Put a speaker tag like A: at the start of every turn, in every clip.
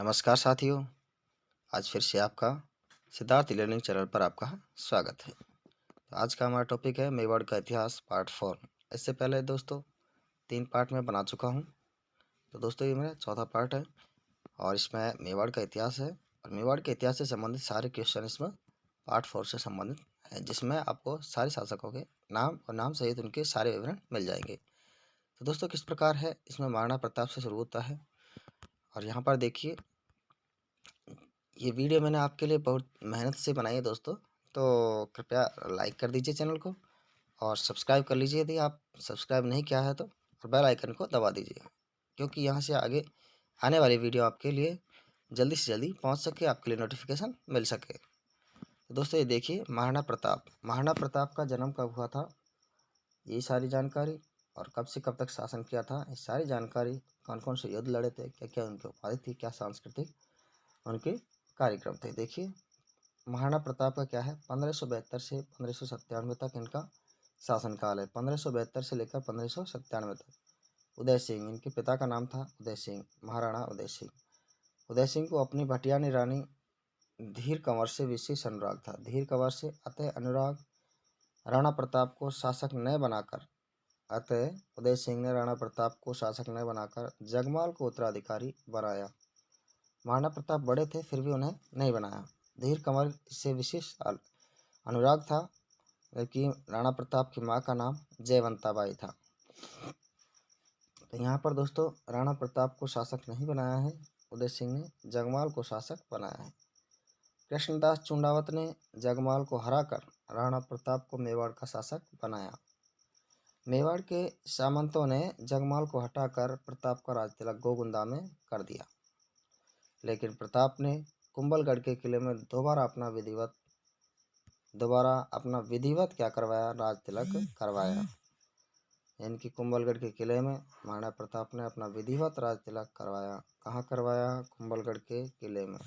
A: नमस्कार साथियों। आज फिर से आपका सिद्धार्थ लर्निंग चैनल पर आपका स्वागत है। तो आज का हमारा टॉपिक है मेवाड़ का इतिहास पार्ट 4। इससे पहले दोस्तों 3 पार्ट में बना चुका हूं। तो दोस्तों ये मेरा चौथा पार्ट है और इसमें मेवाड़ का इतिहास है और मेवाड़ के इतिहास से संबंधित सारे क्वेश्चन इसमें पार्ट 4 से संबंधित है, जिसमें आपको सारे शासकों के नाम और नाम सहित उनके सारे विवरण मिल जाएंगे। तो दोस्तों किस प्रकार है, इसमें महाराणा प्रताप से शुरू होता है और यहाँ पर देखिए ये वीडियो मैंने आपके लिए बहुत मेहनत से बनाई है दोस्तों। तो कृपया लाइक कर दीजिए चैनल को और सब्सक्राइब कर लीजिए यदि आप सब्सक्राइब नहीं किया है तो, और बेल आइकन को दबा दीजिए, क्योंकि यहाँ से आगे आने वाली वीडियो आपके लिए जल्दी से जल्दी पहुँच सके, आपके लिए नोटिफिकेशन मिल सके। तो दोस्तों ये देखिए महाराणा प्रताप का जन्म कब हुआ था, ये सारी जानकारी, और कब से कब तक शासन किया था, ये सारी जानकारी, कौन कौन से युद्ध लड़े थे, क्या क्या उनकी उपाधि थी, क्या सांस्कृतिक उनके कार्यक्रम थे। देखिए महाराणा प्रताप का क्या है, 1572 से 1597 तक इनका शासनकाल है। 1572 से लेकर 1597 तक। उदय सिंह इनके पिता का नाम था, उदय सिंह, महाराणा उदय सिंह। उदय सिंह को अपनी भटियानी रानी धीर कंवर से विशेष अनुराग था। धीर कंवर से अतः अनुराग राणा प्रताप को शासक न बनाकर अतः उदय सिंह ने राणा प्रताप को शासक न बनाकर जगमाल को उत्तराधिकारी बनाया। महाराणा प्रताप बड़े थे फिर भी उन्हें नहीं बनाया। धीर कंवर से विशेष अनुराग था, जबकि राणा प्रताप की मां का नाम जयवंताबाई था। तो यहाँ पर दोस्तों राणा प्रताप को शासक नहीं बनाया है, उदय सिंह ने जगमाल को शासक बनाया है। कृष्णदास चुंडावत ने जगमाल को हराकर राणा प्रताप को मेवाड़ का शासक बनाया। मेवाड़ के सामंतों ने जगमाल को हटाकर प्रताप का राज तिलक गोगुंदा में कर दिया, लेकिन प्रताप ने कुंभलगढ़ के किले में दोबारा अपना विधिवत क्या करवाया, राज तिलक करवाया। इनकी कुंभलगढ़ के किले में महाराणा प्रताप ने अपना विधिवत राज तिलक करवाया। कहाँ करवाया, कुंभलगढ़ के किले में।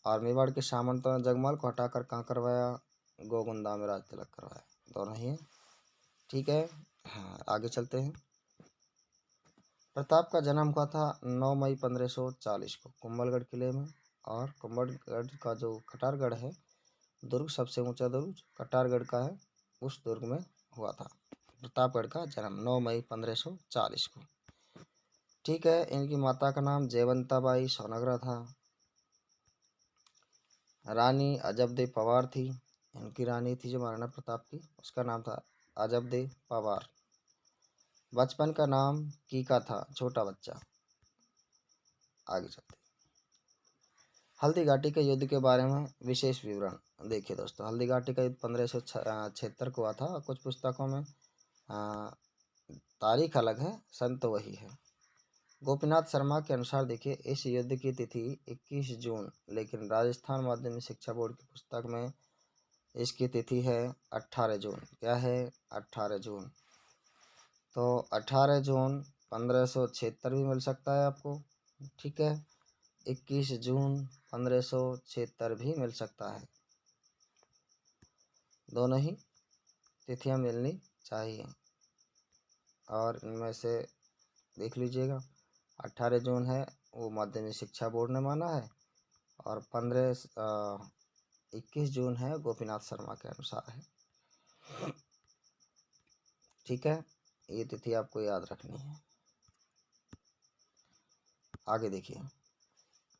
A: और मेवाड़ के सामंतों ने जगमाल को हटाकर कहाँ करवाया, गोगुंदा में राज तिलक करवाया। दोनों ही है, ठीक है। हाँ आगे चलते हैं। प्रताप का जन्म हुआ था 9 मई 1540 को कुंभलगढ़ किले में। और कुंभलगढ़ का जो कटारगढ़ है दुर्ग, सबसे ऊंचा दुर्ग कटारगढ़ का है, उस दुर्ग में हुआ था प्रतापगढ़ का जन्म 9 मई 1540 को, ठीक है। इनकी माता का नाम जयवंताबाई सोनग्रा था। रानी अजबदे पवार थी, इनकी रानी थी जो महाराणा प्रताप की, उसका नाम था अजबदे पवार। बचपन का नाम कीका था, छोटा बच्चा। आगे चलते हल्दी घाटी के युद्ध के बारे में विशेष विवरण देखिए दोस्तों। हल्दी घाटी का युद्ध 1576 को हुआ था। कुछ पुस्तकों में तारीख अलग है, सन तो वही है। गोपीनाथ शर्मा के अनुसार देखिए इस युद्ध की तिथि 21 जून, लेकिन राजस्थान माध्यमिक शिक्षा बोर्ड की पुस्तक में इसकी तिथि है 18 जून। क्या है, 18 जून। तो 18 जून 1576 भी मिल सकता है आपको, ठीक है। 21 जून 1576 भी मिल सकता है, दोनों ही तिथियां मिलनी चाहिए। और इनमें से देख लीजिएगा, 18 जून है वो माध्यमिक शिक्षा बोर्ड ने माना है, और 21 जून है गोपीनाथ शर्मा के अनुसार है, ठीक है। ये तिथि आपको याद रखनी है। आगे देखिए,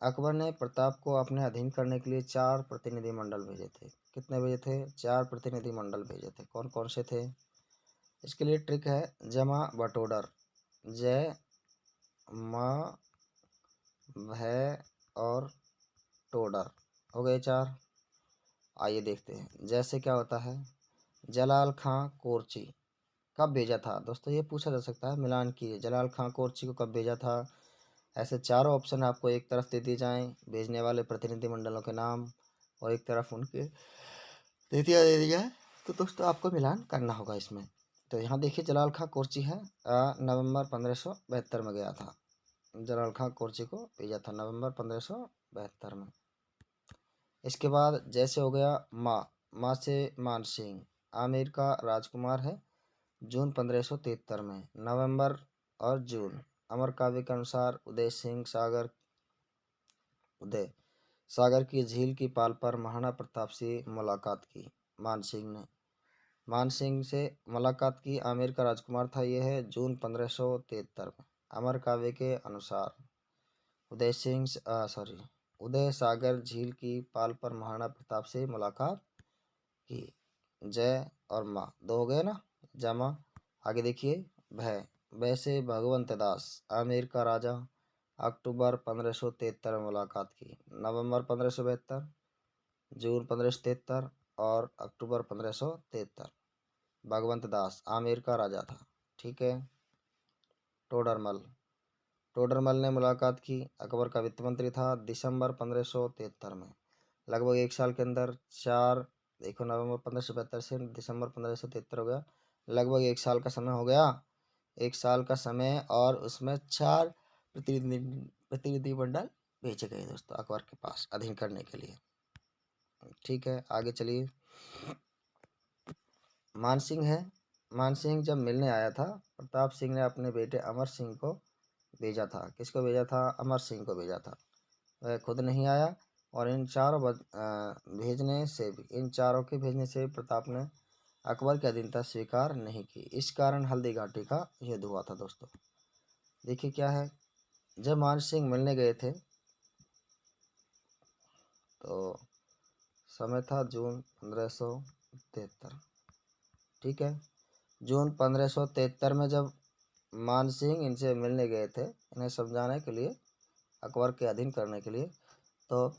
A: अकबर ने प्रताप को अपने अधीन करने के लिए 4 प्रतिनिधि मंडल भेजे थे। कितने भेजे थे, 4 प्रतिनिधि मंडल भेजे थे। कौन कौन से थे, इसके लिए ट्रिक है, जमा बटोडर, जय माँ भय और टोडर, हो गए 4। आइए देखते हैं। जैसे क्या होता है, जलाल खां कोरची कब भेजा था दोस्तों, ये पूछा जा सकता है। मिलान कीजिए, जलाल खां कोरची को कब भेजा था। ऐसे चारों ऑप्शन आपको एक तरफ दे दिए जाएं, भेजने वाले प्रतिनिधि मंडलों के नाम, और एक तरफ उनके तिथियां दे दी जाए, तो दोस्तों आपको मिलान करना होगा इसमें। तो यहाँ देखिए जलाल खां कोरची है, नवंबर 1572 में गया था। जलाल खां कोरची को भेजा था नवंबर 1572 में। इसके बाद जैसे हो गया माँ से मान सिंह, आमेर का राजकुमार है, जून 1573 में। नवंबर और जून, अमर काव्य के अनुसार उदय सिंह सागर उदय सागर की झील की पाल पर महाराणा प्रताप से मुलाकात की। मानसिंह ने मानसिंह से मुलाकात की। आमेर का राजकुमार था। यह है जून 1573 में। अमर काव्य के अनुसार उदय सागर झील की पाल पर महाराणा प्रताप से मुलाकात की। जय और माँ दो हो गए ना, जमा। आगे देखिए, भय वैसे भगवंत दास आमेर का राजा, अक्टूबर 1573 में मुलाकात की। नवंबर 1572, जून 1573 और अक्टूबर 1573। भगवंत दास आमेर का राजा था। ठीक है। टोडरमल टोडरमल ने मुलाकात की। अकबर का वित्त मंत्री था। दिसंबर 1573 में। लगभग एक साल के अंदर चार, देखो, नवंबर 1572 से दिसंबर 1573 हो गया, लगभग एक साल का समय हो गया। एक साल का समय, और उसमें 4 प्रतिनिधिमंडल भेजे गए दोस्तों अकबर के पास अधीन करने के लिए। ठीक है, आगे चलिए। मानसिंह है। मानसिंह जब मिलने आया था, प्रताप सिंह ने अपने बेटे अमर सिंह को भेजा था। किसको भेजा था? अमर सिंह को भेजा था। वह खुद नहीं आया। और इन चारों के भेजने से प्रताप ने अकबर की अधीनता स्वीकार नहीं की। इस कारण हल्दी घाटी का युद्ध हुआ था दोस्तों। देखिए क्या है, जब मान सिंह मिलने गए थे तो समय था जून 1573। ठीक है, जून 1573 में जब मान सिंह इनसे मिलने गए थे, इन्हें समझाने के लिए, अकबर के अधीन करने के लिए, तो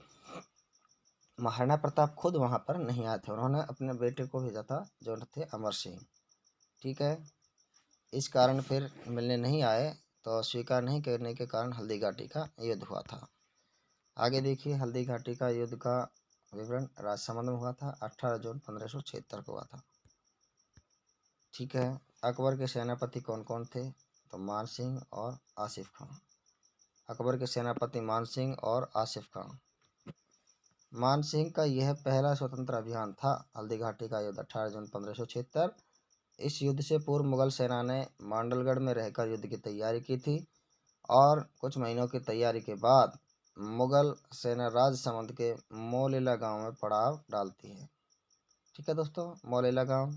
A: महाराणा प्रताप खुद वहां पर नहीं आए थे। उन्होंने अपने बेटे को भेजा था, जो थे अमर सिंह। ठीक है, इस कारण फिर मिलने नहीं आए, तो स्वीकार नहीं करने के कारण हल्दी घाटी का युद्ध हुआ था। आगे देखिए, हल्दी घाटी का युद्ध का विवरण राजसमंद में हुआ था। 18 जून 1576 को हुआ था। ठीक है, अकबर के सेनापति कौन कौन थे? तो मान सिंह और आसिफ खान। अकबर के सेनापति मान सिंह और आसिफ खान। मान सिंह का यह पहला स्वतंत्र अभियान था। हल्दी घाटी का युद्ध 18 जून 1576। इस युद्ध से पूर्व मुगल सेना ने मांडलगढ़ में रहकर युद्ध की तैयारी की थी, और कुछ महीनों की तैयारी के बाद मुगल सेना राजसमंद के मोलेला गांव में पड़ाव डालती है। ठीक है दोस्तों, मोलेला गांव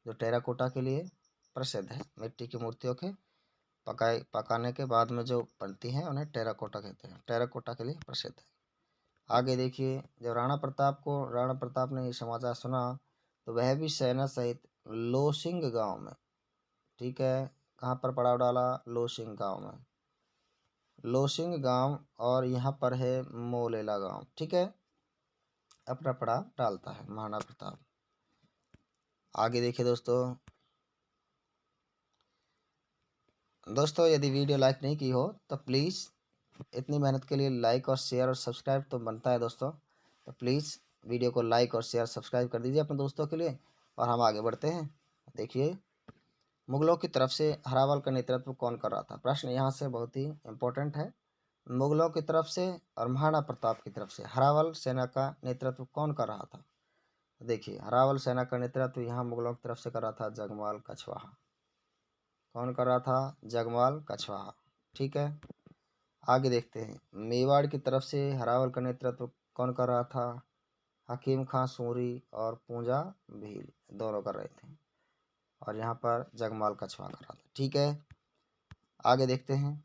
A: जो टेराकोटा के लिए प्रसिद्ध है, मिट्टी की मूर्तियों के पकाने के बाद में जो बनती हैं उन्हें टेराकोटा कहते हैं, टेराकोटा के लिए प्रसिद्ध है। आगे देखिए, जब राणा प्रताप ने ये समाचार सुना, तो वह भी सेना सहित लोसिंग गांव में, ठीक है, कहाँ पर पड़ाव डाला? लोसिंग गांव में। लोसिंग गांव, और यहाँ पर है मोलेला गांव। ठीक है, अपना पड़ाव डालता है महाराणा प्रताप। आगे देखिए दोस्तों, यदि वीडियो लाइक नहीं की हो तो प्लीज़, इतनी मेहनत के लिए लाइक और शेयर और सब्सक्राइब तो बनता है दोस्तों, तो प्लीज़ वीडियो को लाइक और शेयर सब्सक्राइब कर दीजिए अपने दोस्तों के लिए, और हम आगे बढ़ते हैं। देखिए, मुगलों की तरफ से हरावल का नेतृत्व कौन कर रहा था? प्रश्न यहाँ से बहुत ही इम्पोर्टेंट है। मुगलों की तरफ से और महाराणा प्रताप की तरफ से हरावल सेना का नेतृत्व कौन कर रहा था? देखिए, हरावल सेना का नेतृत्व यहाँ मुगलों की तरफ से कर रहा था जगमाल कछवाहा। कौन कर रहा था? जगमाल कछवाहा। ठीक है, आगे देखते हैं। मेवाड़ की तरफ से हरावल का नेतृत्व कौन कर रहा था? हकीम खां सूरी और पूंजा भील दोनों कर रहे थे, और यहाँ पर जगमाल कछवाहा कर रहा था। ठीक है, आगे देखते हैं।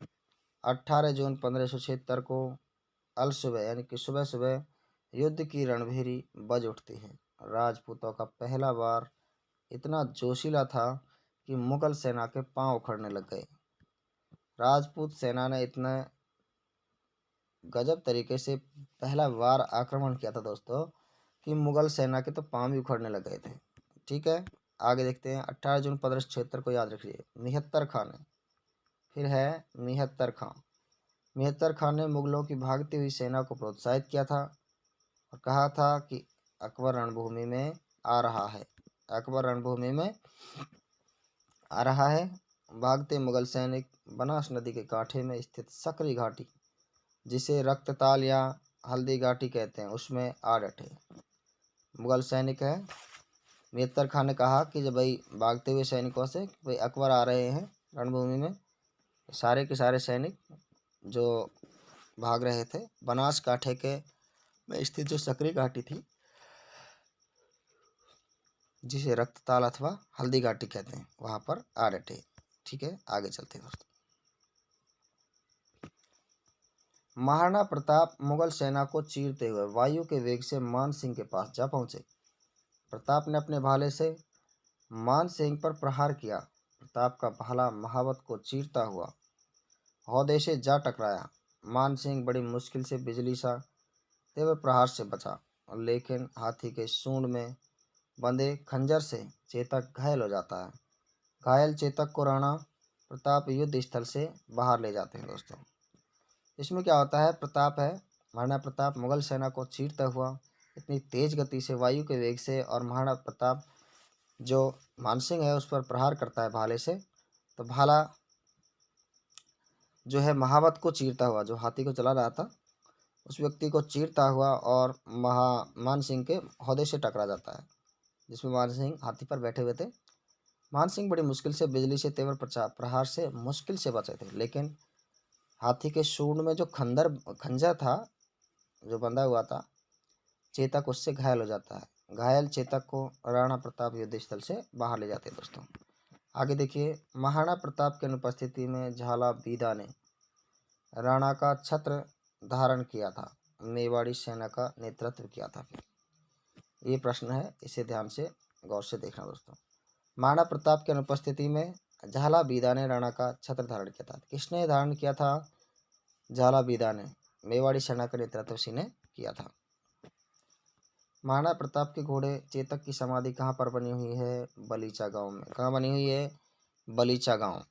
A: 18 जून 1576 को अल सुबह, यानी कि सुबह सुबह, युद्ध की रणभेरी बज उठती है। राजपूतों का पहला वार इतना जोशीला था कि मुगल सेना के पांव उखड़ने लग गए। राजपूत सेना ने इतना गजब तरीके से पहला वार आक्रमण किया था दोस्तों, कि मुगल सेना के तो पांव भी उखड़ने लग गए थे। ठीक है, आगे देखते हैं। 18 जून 1576 को याद रखिए। निहत्तर खां ने, फिर है निहत्तर खां। निहत्तर खान ने मुगलों की भागती हुई सेना को प्रोत्साहित किया था, और कहा था कि अकबर रणभूमि में आ रहा है, अकबर रणभूमि में आ रहा है। भागते मुगल सैनिक बनास नदी के कांठे में स्थित सकरी घाटी, जिसे रक्तताल या हल्दी घाटी कहते हैं, उसमें आ डटे। मुगल सैनिक है। निहत्तर खान ने कहा कि जब भाई भागते हुए सैनिकों से, भाई अकबर आ रहे हैं रणभूमि में, सारे के सारे सैनिक जो भाग रहे थे। बनासकांठे के में स्थित जो सकरी घाटी थी, जिसे रक्तताल अथवा हल्दी घाटी कहते हैं, वहां पर आ रहे थे। ठीक है, आगे चलते हैं दोस्तों। महाराणा प्रताप मुगल सेना को चीरते हुए वायु के वेग से मान सिंह के पास जा पहुंचे। प्रताप ने अपने भाले से मान सिंह पर प्रहार किया। प्रताप का भाला महावत को चीरता हुआ हौदे से जा टकराया। मान सिंह बड़ी मुश्किल से बिजली सा तेवर प्रहार से बचा, लेकिन हाथी के सूंड में बंधे खंजर से चेतक घायल हो जाता है। घायल चेतक को राणा प्रताप युद्ध स्थल से बाहर ले जाते हैं दोस्तों। इसमें क्या होता है, प्रताप है, महाराणा प्रताप मुगल सेना को चीरता हुआ इतनी तेज गति से वायु के वेग से, और महाराणा प्रताप जो मानसिंह है उस पर प्रहार करता है भाले से, तो भाला जो है महावत को चीरता हुआ, जो हाथी को चला रहा था उस व्यक्ति को चीरता हुआ और मान सिंह के हौदे से टकरा जाता है, जिसमें मान सिंह हाथी पर बैठे हुए थे। मान सिंह बड़ी मुश्किल से बिजली से तेवर प्रहार से मुश्किल से बचे थे, लेकिन हाथी के सूंड में जो खंजर था जो बंधा हुआ था, चेतक उससे घायल हो जाता है। घायल चेतक को राणा प्रताप युद्ध स्थल से बाहर ले जाते हैं दोस्तों। आगे देखिए, महाराणा प्रताप की अनुपस्थिति में झाला बीदा ने राणा का छत्र धारण किया था, मेवाड़ी सेना का नेतृत्व किया था। फिर ये प्रश्न है, इसे ध्यान से गौर से देखना दोस्तों। महाराणा प्रताप की अनुपस्थिति में झाला बीदा ने राणा का छत्र धारण किया था। किसने धारण किया था? झाला बीदा ने। मेवाड़ी सेना का नेतृत्व उसी ने किया था। महाराणा प्रताप के घोड़े चेतक की समाधि कहाँ पर बनी हुई है? बलीचा गांव में। कहाँ बनी हुई है? बलीचा गांव।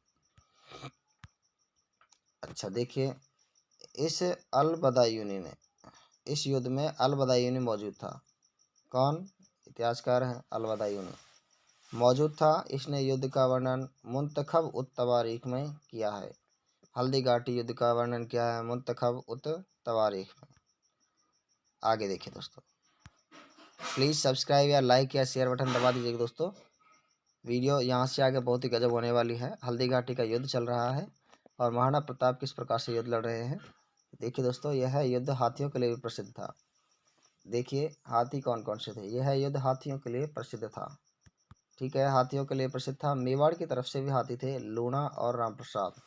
A: अच्छा देखिए, इस अलबदायूनी ने, इस युद्ध में अलबदायूनी मौजूद था। कौन? इतिहासकार है अलबदायूनी मौजूद था। इसने युद्ध का वर्णन मुंतखब उत तवारीख में किया है। हल्दी घाटी युद्ध का वर्णन किया है मुंतखब उत तवारीख में। आगे देखिए दोस्तों, प्लीज़ सब्सक्राइब या लाइक या शेयर बटन दबा दीजिएगा दोस्तों। वीडियो यहाँ से आगे बहुत ही गजब होने वाली है। हल्दी घाटी का युद्ध चल रहा है और महाराणा प्रताप किस प्रकार से युद्ध लड़ रहे हैं। देखिए दोस्तों, यह युद्ध हाथियों के लिए भी प्रसिद्ध था। देखिए हाथी कौन कौन से थे। यह युद्ध हाथियों के लिए प्रसिद्ध था। ठीक है, हाथियों के लिए प्रसिद्ध था। मेवाड़ की तरफ से भी हाथी थे, लूणा और राम प्रसाद।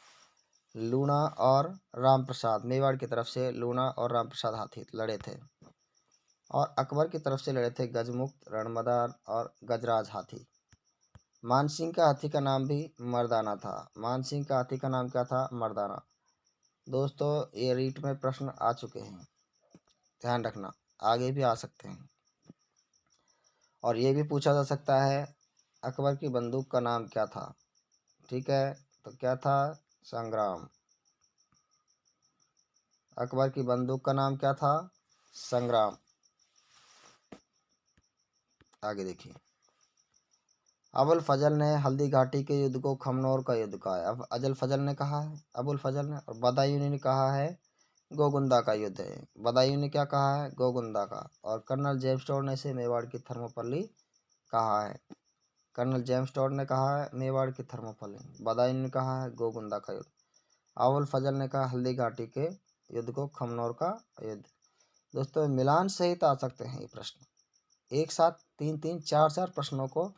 A: लूणा और राम प्रसाद, मेवाड़ की तरफ से लूणा और राम प्रसाद हाथी लड़े थे। और अकबर की तरफ से लड़े थे गजमुक्त, रणमदार और गजराज हाथी। मानसिंह का हाथी का नाम भी मर्दाना था। मानसिंह का हाथी का नाम क्या था? मर्दाना। दोस्तों ये रीट में प्रश्न आ चुके हैं, ध्यान रखना, आगे भी आ सकते हैं। और ये भी पूछा जा सकता है अकबर की बंदूक का नाम क्या था। ठीक है, तो क्या था? संग्राम। अकबर की बंदूक का नाम क्या था? संग्राम। आगे देखिए, अबुल फजल ने हल्दी घाटी के युद्ध को खमनोर का युद्ध कहा है। अब अजल फजल ने कहा है, अबुल फजल ने, और बदायूं ने कहा है गोगुंदा का युद्ध है। बदायूं ने क्या कहा है? गोगुंदा का। और कर्नल जेम्स टॉड ने इसे मेवाड़ की थर्मोपल्ली कहा है। कर्नल जेम्स टॉड ने कहा है मेवाड़ की थर्मोपल्ली। बदायूं ने कहा है गोगुंदा का युद्ध। अबुल फजल ने कहा हल्दी घाटी के युद्ध को खमनोर का युद्ध। दोस्तों मिलान सहित आ सकते हैं ये प्रश्न, एक साथ तीन तीन चार चार प्रश्नों को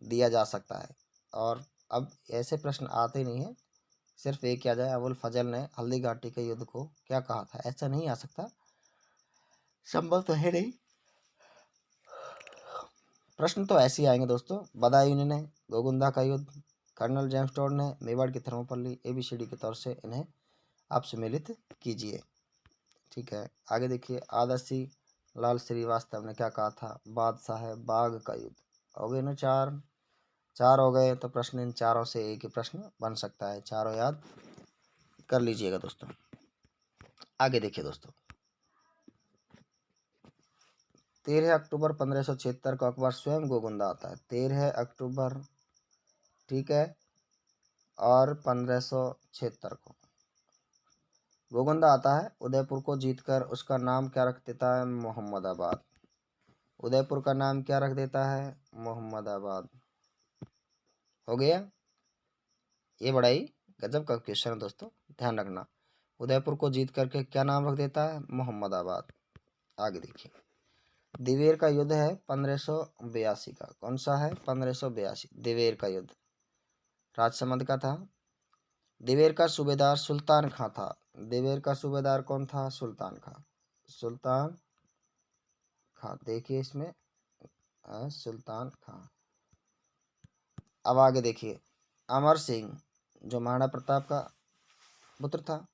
A: दिया जा सकता है। और अब ऐसे प्रश्न आते नहीं हैं, सिर्फ एक आ जाए अबुल फजल ने हल्दी घाटी के युद्ध को क्या कहा था, ऐसा नहीं आ सकता, संभव तो है नहीं। प्रश्न तो ऐसे ही आएंगे दोस्तों। बदायूं ने गोगुंदा का युद्ध, कर्नल जेम्स टॉड ने मेवाड़ की थर्मोपल्ली, ABCD के तौर से इन्हें आप सम्मिलित कीजिए। ठीक है, आगे देखिए, आदर्शी लाल श्रीवास्तव ने क्या कहा था? बादशाह बाग का युद्ध। हो गए ना चार, चार हो गए, तो प्रश्न इन चारों से एक ही प्रश्न बन सकता है, चारों याद कर लीजिएगा दोस्तों। आगे देखिए दोस्तों, 13 अक्टूबर 1576 को अकबर स्वयं गोगुंदा आता है। 13 अक्टूबर, ठीक है, और 1576 को गोगुंदा आता है। उदयपुर को जीतकर उसका नाम क्या रख देता है? मोहम्मदाबाद। उदयपुर का नाम क्या रख देता है? मोहम्मदाबाद। हो गया। ये बड़ा ही गजब का क्वेश्चन है दोस्तों, ध्यान रखना। उदयपुर को जीत करके क्या नाम रख देता है? मोहम्मदाबाद। आगे देखिए, दिवेर का युद्ध है 1582 का। कौन सा है? 1582, दिवेर का युद्ध राजसमंद का था। दिवेर का सूबेदार सुल्तान खां था। दिवेर का सूबेदार कौन था? सुल्तान खां। सुल्तान खां, देखिए इसमें सुल्तान खां। अब आगे देखिए, अमर सिंह जो महाराणा प्रताप का पुत्र था,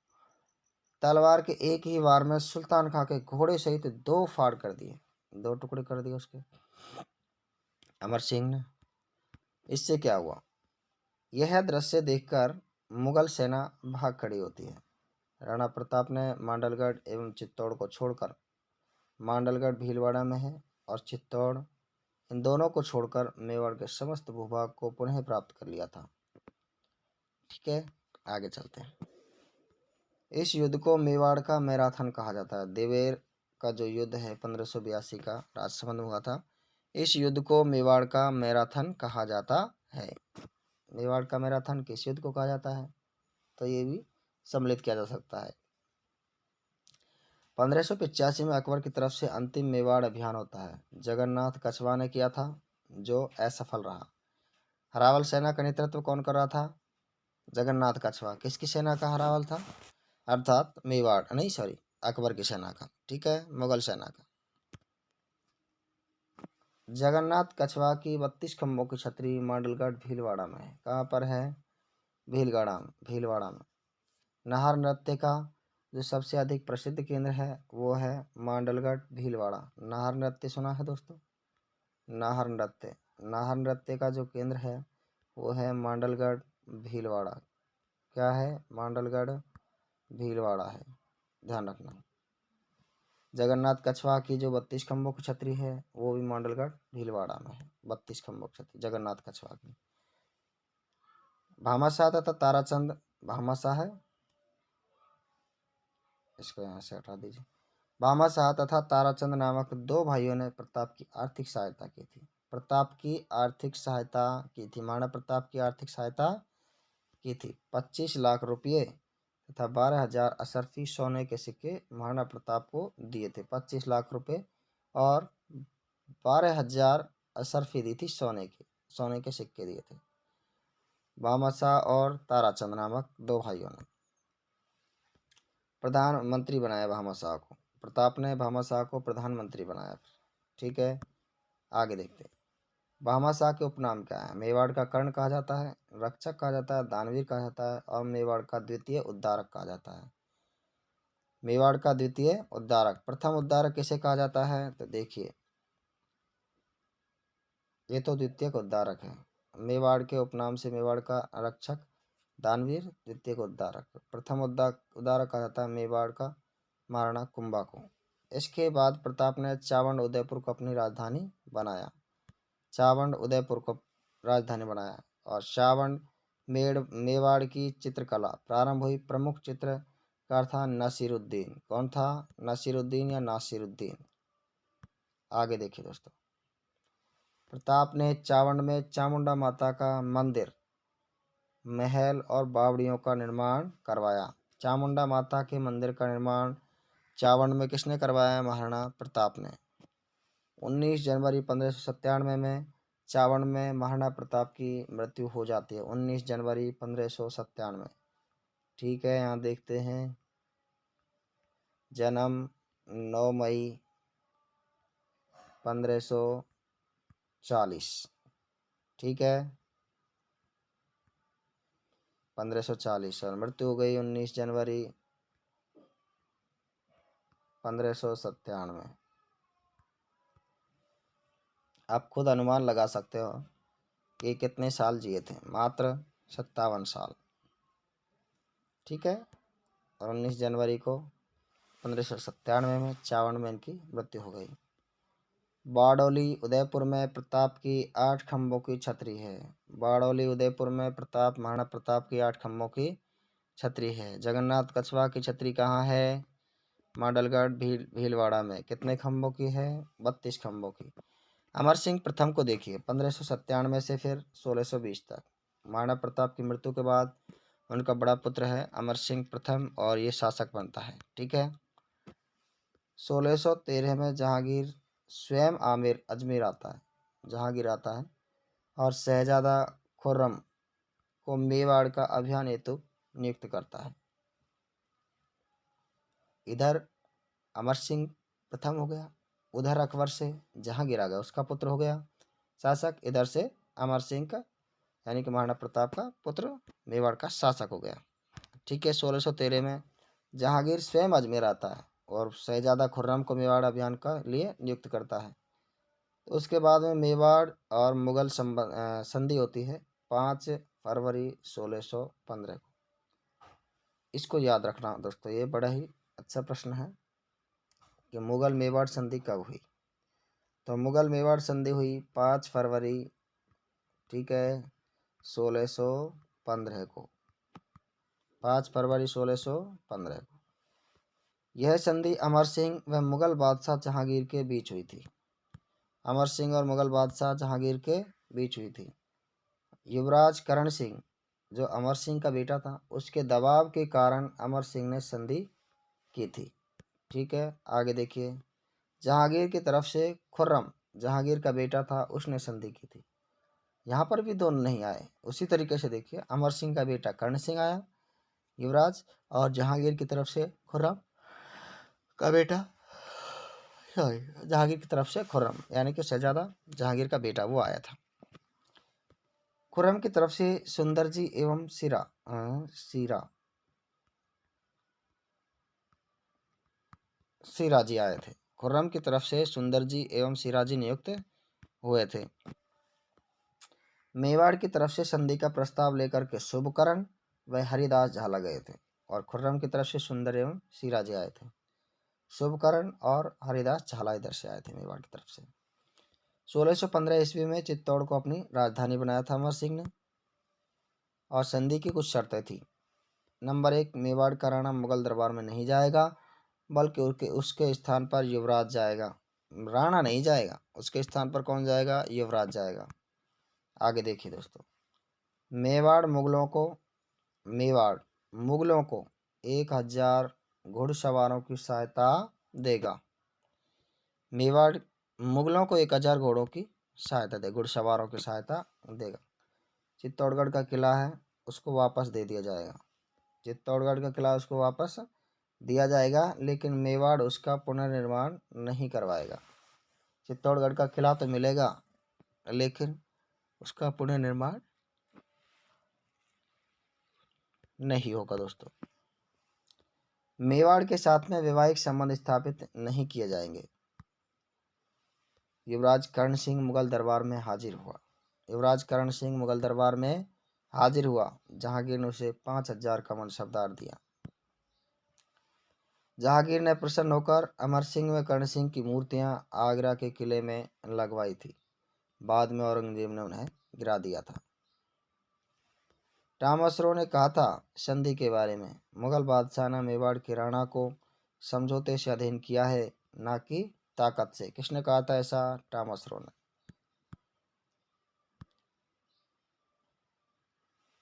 A: तलवार के एक ही वार में सुल्तान खां के घोड़े सहित 2 फाड़ कर दिए, 2 टुकड़े कर दिए उसके, अमर सिंह ने। इससे क्या हुआ? यह दृश्य देखकर मुगल सेना भाग खड़ी होती है। राणा प्रताप ने मांडलगढ़ एवं चित्तौड़ को छोड़कर, मांडलगढ़ भीलवाड़ा में है और चित्तौड़, इन दोनों को छोड़कर मेवाड़ के समस्त भूभाग को पुनः प्राप्त कर लिया था। ठीक है, आगे चलते हैं। इस युद्ध को मेवाड़ का मैराथन कहा जाता है। देवेर का जो युद्ध है 1582 का राजसमंद में हुआ था, इस युद्ध को मेवाड़ का मैराथन कहा जाता है। मेवाड़ का मैराथन किस युद्ध को कहा जाता है? तो ये भी सम्मिलित किया जा सकता है। 1585 में अकबर की तरफ से अंतिम मेवाड़ अभियान होता है। जगन्नाथ कछवा ने किया था, जो असफल रहा। हरावल सेना का नेतृत्व कौन कर रहा था? जगन्नाथ कछवा। किसकी सेना का हरावल था? अर्थात मेवाड़ नहीं, सॉरी, अकबर की सेना का। ठीक है, मुगल सेना का। जगन्नाथ कछवा की 32 खंभों की छतरी मांडलगढ़ भीलवाड़ा में है। कहाँ पर है? भीलवाड़ा में। नाहर नृत्य का जो सबसे अधिक प्रसिद्ध केंद्र है वो है मांडलगढ़ भीलवाड़ा। नाहर नृत्य सुना है दोस्तों? नाहर नृत्य, नाहर नृत्य का जो केंद्र है वो है मांडलगढ़ भीलवाड़ा। क्या है? मांडलगढ़ भीलवाड़ा है, ध्यान रखना। जगन्नाथ कछवा की जो 32 खंभों की छतरी है वो भी मांडलगढ़ भीलवाड़ा में है। 32 खंभों की छतरी जगन्नाथ कछवा की। भामाशाह तथा ताराचंद, भामाशाह है, इसको यहाँ से हटा दीजिए। भामाशाह तथा ताराचंद नामक 2 भाइयों ने प्रताप की आर्थिक सहायता की थी। प्रताप की आर्थिक सहायता की थी, महाराणा प्रताप की आर्थिक सहायता की थी। 25 लाख रुपये तथा 12,000 अशर्फी सोने के सिक्के महाराणा प्रताप को दिए थे। 25 लाख रुपए और 12,000 अशर्फी दी थी, सोने के सिक्के दिए थे भामाशाह और ताराचंद नामक 2 भाइयों ने। प्रधानमंत्री बनाया भामाशाह को, प्रताप ने भामाशाह को प्रधानमंत्री बनाया। ठीक है, आगे देखते हैं। भामाशाह के उपनाम क्या है? मेवाड़ का कर्ण कहा जाता है, रक्षक कहा जाता है, दानवीर कहा जाता है और मेवाड़ का द्वितीय उद्धारक कहा जाता है। मेवाड़ का द्वितीय उद्धारक। प्रथम उद्धारक किसे कहा जाता है? तो देखिए, ये तो द्वितीय उद्धारक है। मेवाड़ के उपनाम से मेवाड़ का रक्षक दानवीर, द्वितीय उद्धारक। प्रथम उद्धारक कहा जाता है मेवाड़ का महाराणा कुंभा को। इसके बाद प्रताप ने चावंड उदयपुर को अपनी राजधानी बनाया। चावंड उदयपुर को राजधानी बनाया और चावंड मेवाड़ की चित्रकला प्रारंभ हुई। प्रमुख चित्रकार था नसीरुद्दीन। कौन था? नसीरुद्दीन या नासिरुद्दीन। आगे देखिए दोस्तों, प्रताप ने चावंड में चामुंडा माता का मंदिर, महल और बावड़ियों का निर्माण करवाया। चामुंडा माता के मंदिर का निर्माण चावंड में किसने करवाया? महाराणा प्रताप ने। 19 जनवरी 1597 में चावंड में महाराणा प्रताप की मृत्यु हो जाती है। 19 जनवरी 1597। ठीक है, यहाँ देखते हैं, जन्म 9 मई 1540। ठीक है, 1540 और मृत्यु हो गई 19 जनवरी 1597। आप खुद अनुमान लगा सकते हो कि कितने साल जिए थे। मात्र 57 साल। ठीक है, और 19 जनवरी को 1597 में चावंड में इनकी मृत्यु हो गई। बारडोली उदयपुर में प्रताप की 8 खंभों की छतरी है। बारडोली उदयपुर में महाराणा प्रताप की 8 खंभों की छतरी है। जगन्नाथ कछवा की छतरी कहाँ है? मांडलगढ़ भीलवाड़ा में। कितने खंभों की है? 32 खंभों की। अमर सिंह प्रथम को देखिए, 1597 से फिर 1620 तक। महाराणा प्रताप की मृत्यु के बाद उनका बड़ा पुत्र है अमर सिंह प्रथम और ये शासक बनता है। ठीक है। 1613 में जहांगीर स्वयं आमिर अजमेर आता है, जहांगीर आता है और शहजादा खुर्रम को मेवाड़ का अभियान हेतु नियुक्त करता है। इधर अमर सिंह प्रथम हो गया, उधर अकबर से जहांगीर आ गया, उसका पुत्र हो गया शासक, इधर से अमर सिंह का यानी कि महाराणा प्रताप का पुत्र मेवाड़ का शासक हो गया। ठीक है। 1613 में जहांगीर स्वयं अजमेर आता है और शहजादा खुर्रम को मेवाड़ अभियान का लिए नियुक्त करता है। उसके बाद में मेवाड़ और मुगल संधि होती है 5 फरवरी 1615 को। इसको याद रखना दोस्तों, ये बड़ा ही अच्छा प्रश्न है कि मुगल मेवाड़ संधि कब हुई। तो मुगल मेवाड़ संधि हुई 5 फरवरी, ठीक है, 1615 को, 5 फरवरी 1615 को। यह संधि अमर सिंह व मुगल बादशाह जहांगीर के बीच हुई थी। अमर सिंह और मुगल बादशाह जहांगीर के बीच हुई थी। युवराज करण सिंह जो अमर सिंह का बेटा था, उसके दबाव के कारण अमर सिंह ने संधि की थी। ठीक है। आगे देखिए, जहांगीर की तरफ से खुर्रम जहांगीर का बेटा था, उसने संधि की थी। यहाँ पर भी दोनों नहीं आए। उसी तरीके से देखिए, अमर सिंह का बेटा कर्ण सिंह आया युवराज, और जहांगीर की तरफ से खुर्रम का बेटा, सॉरी, जहांगीर की तरफ से खुर्रम यानी कि शहजादा जहांगीर का बेटा वो आया था। खुर्रम की तरफ से सुंदर जी एवं सिराजी आए थे। खुर्रम की तरफ से सुंदर जी एवं सिराजी नियुक्त हुए थे। मेवाड़ की तरफ से संधि का प्रस्ताव लेकर के शुभकरण व हरिदास झाला गए थे, और खुर्रम की तरफ से सुंदर एवं सिराजी आए थे। शुभकरण और हरिदास झाला इधर से आए थे मेवाड़ की तरफ से। 1615 ईस्वी में चित्तौड़ को अपनी राजधानी बनाया था अमर सिंह ने, और संधि की कुछ शर्तें थी। नंबर 1, मेवाड़ का राणा मुगल दरबार में नहीं जाएगा, बल्कि उसके स्थान पर युवराज जाएगा। राणा नहीं जाएगा, उसके स्थान पर कौन जाएगा? युवराज जाएगा। आगे देखिए दोस्तों, मेवाड़ मुगलों को 1000 घुड़सवारों की सहायता देगा। मेवाड़ मुगलों को 1000 घोड़ों की सहायता दे घुड़सवारों की सहायता देगा। चित्तौड़गढ़ का किला है, उसको वापस दे दिया जाएगा। चित्तौड़गढ़ का किला उसको वापस दिया जाएगा, लेकिन मेवाड़ उसका पुनर्निर्माण नहीं करवाएगा। चित्तौड़गढ़ का किला तो मिलेगा, लेकिन उसका पुनर्निर्माण नहीं होगा दोस्तों। मेवाड़ के साथ में वैवाहिक संबंध स्थापित नहीं किए जाएंगे। युवराज कर्ण सिंह मुगल दरबार में हाजिर हुआ। युवराज कर्ण सिंह मुगल दरबार में हाजिर हुआ। जहांगीर ने उसे 5000 का मनसबदार दिया। जहांगीर ने प्रसन्न होकर अमर सिंह व कर्ण सिंह की मूर्तियां आगरा के किले में लगवाई थी। बाद में औरंगजेब ने उन्हें गिरा दिया था। टॉमस रो ने कहा था संधि के बारे में, मुगल बादशाह ने मेवाड़ के राणा को समझौते से अधीन किया है, ना कि ताकत से। किसने कहा था ऐसा? टॉमस रो ने।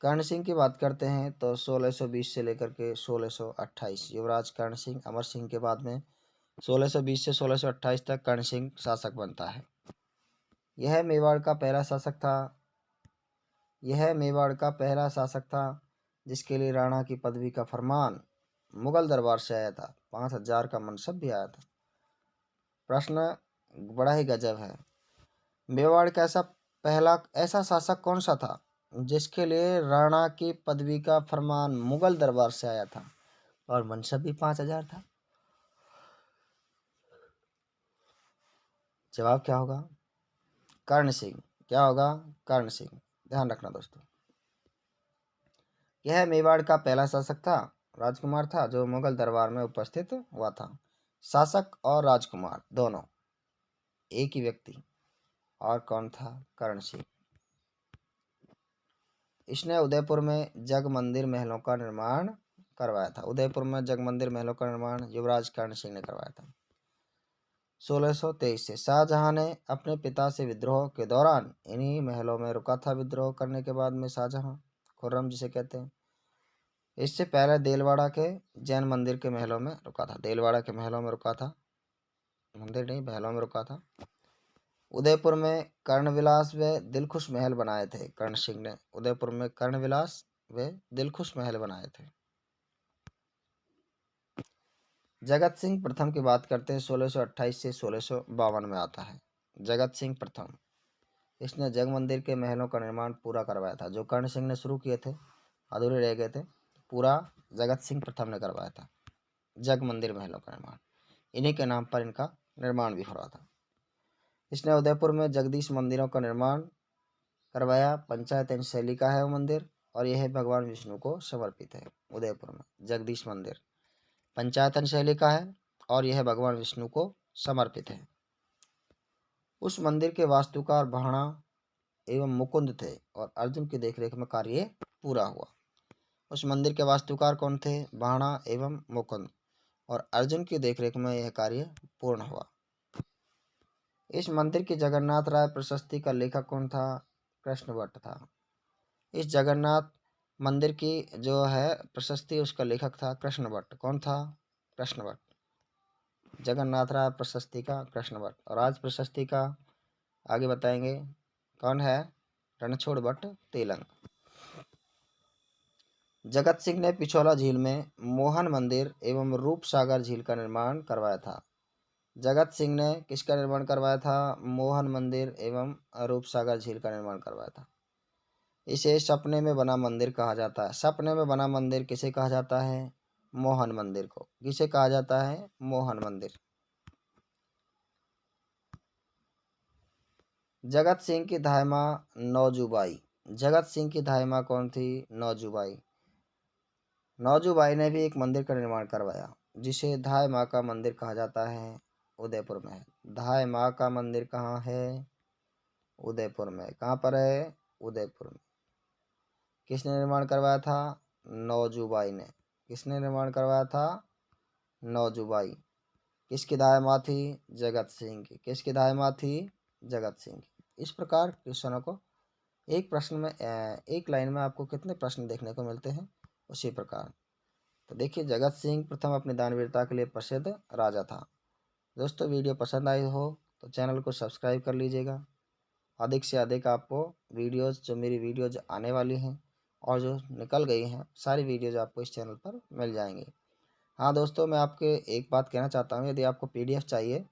A: कर्ण सिंह की बात करते हैं तो 1620 से लेकर के 1628 युवराज कर्ण सिंह, अमर सिंह के बाद में 1620 से 1628 तक कर्ण सिंह शासक बनता है। यह मेवाड़ का पहला शासक था जिसके लिए राणा की पदवी का फरमान मुगल दरबार से आया था। 5000 का मनसब भी आया था। प्रश्न बड़ा ही गजब है। मेवाड़ का ऐसा शासक कौन सा था जिसके लिए राणा की पदवी का फरमान मुगल दरबार से आया था और मनसब भी 5000 था? जवाब क्या होगा? कर्ण सिंह। क्या होगा? कर्ण सिंह। ध्यान रखना दोस्तों, यह मेवाड़ का पहला शासक था, राजकुमार था, जो मुगल दरबार में उपस्थित हुआ था। शासक और राजकुमार दोनों एक ही व्यक्ति। और कौन था? कर्ण सिंह। इसने उदयपुर में जग मंदिर महलों का निर्माण करवाया था। उदयपुर में जग मंदिर महलों का निर्माण युवराज कर्ण सिंह ने करवाया था। 1623 से शाहजहां ने अपने पिता से विद्रोह के दौरान इन्हीं महलों में रुका था। विद्रोह करने के बाद में शाहजहां, खुर्रम जिसे कहते हैं, इससे पहले देलवाड़ा के जैन मंदिर के महलों में रुका था। देलवाड़ा के महलों में रुका था, मंदिर नहीं महलों में रुका था। उदयपुर में कर्णविलास व दिलखुश महल बनाए थे कर्ण सिंह ने। उदयपुर में कर्णविलास व दिलखुश महल बनाए थे। जगत सिंह प्रथम की बात करते हैं, 1628 से 1652 में आता है। जगत सिंह प्रथम, इसने जग मंदिर के महलों का निर्माण पूरा करवाया था। जो कर्ण सिंह ने शुरू किए थे, अधूरे रह गए थे, पूरा जगत सिंह प्रथम ने करवाया था जग मंदिर महलों का निर्माण। इन्हीं के नाम पर इनका निर्माण भी हो रहा था। इसने उदयपुर में जगदीश मंदिरों का निर्माण करवाया। पंचायत शैली का है वो मंदिर और यह भगवान विष्णु को समर्पित है। उदयपुर में जगदीश मंदिर पंचायतन शैली का है और यह भगवान विष्णु को समर्पित है। उस मंदिर के वास्तुकार भाणा एवं मुकुंद थे और अर्जुन की देखरेख में कार्य पूरा हुआ। उस मंदिर के वास्तुकार कौन थे? भाणा एवं मुकुंद, और अर्जुन की देखरेख में यह कार्य पूर्ण हुआ। इस मंदिर की जगन्नाथ राय प्रशस्ति का लेखक कौन था? कृष्ण भट्ट था। इस जगन्नाथ मंदिर की जो है प्रशस्ति, उसका लेखक था कृष्ण भट्ट। कौन था? कृष्ण भट्ट। जगन्नाथ राय प्रशस्ति का कृष्ण भट्ट। और आज प्रशस्ति का आगे बताएंगे कौन है? रणछोड़ भट्ट तेलंग। जगत सिंह ने पिछोला झील में मोहन मंदिर एवं रूप सागर झील का निर्माण करवाया था। जगत सिंह ने किसका निर्माण करवाया था? मोहन मंदिर एवं रूप सागर झील का निर्माण करवाया था। इसे सपने में बना मंदिर कहा जाता है। सपने में बना मंदिर किसे कहा जाता है? मोहन मंदिर को। किसे कहा जाता है? मोहन मंदिर। जगत सिंह की धाय माँ नौजूबाई। जगत सिंह की धाय माँ कौन थी? नौजूबाई। नौजूबाई ने भी एक मंदिर का निर्माण करवाया जिसे धाय माँ का मंदिर कहा जाता है। उदयपुर में है। धाय माँ का मंदिर कहाँ है? उदयपुर में। कहाँ पर है? उदयपुर में। किसने निर्माण करवाया था? नौजूबाई ने। किसने निर्माण करवाया था? नौजूबाई। किसकी धाय माँ थी? जगत सिंह की। किसकी धाय माँ थी? जगत सिंह की। इस प्रकार क्वेश्चनों को एक प्रश्न में एक लाइन में आपको कितने प्रश्न देखने को मिलते हैं, उसी प्रकार। तो देखिए, जगत सिंह प्रथम अपनी दानवीरता के लिए प्रसिद्ध राजा था। दोस्तों, वीडियो पसंद आई हो तो चैनल को सब्सक्राइब कर लीजिएगा। अधिक से अधिक आपको वीडियोज़, जो मेरी वीडियोज़ आने वाली हैं और जो निकल गई हैं, सारी वीडियोज़ आपको इस चैनल पर मिल जाएंगी। हाँ दोस्तों, मैं आपके एक बात कहना चाहता हूँ, यदि आपको PDF चाहिए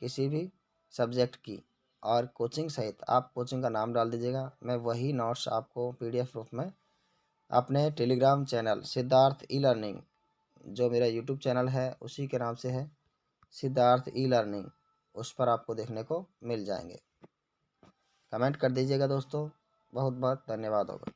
A: किसी भी सब्जेक्ट की और कोचिंग सहित, आप कोचिंग का नाम डाल दीजिएगा। मैं वही नोट्स आपको PDF रूप में अपने Telegram channel Siddharth e learning, जो मेरा यूट्यूब चैनल है उसी के नाम से है, सिद्धार्थ ई लर्निंग, उस पर आपको देखने को मिल जाएंगे। कमेंट कर दीजिएगा दोस्तों। बहुत बहुत धन्यवाद होगा।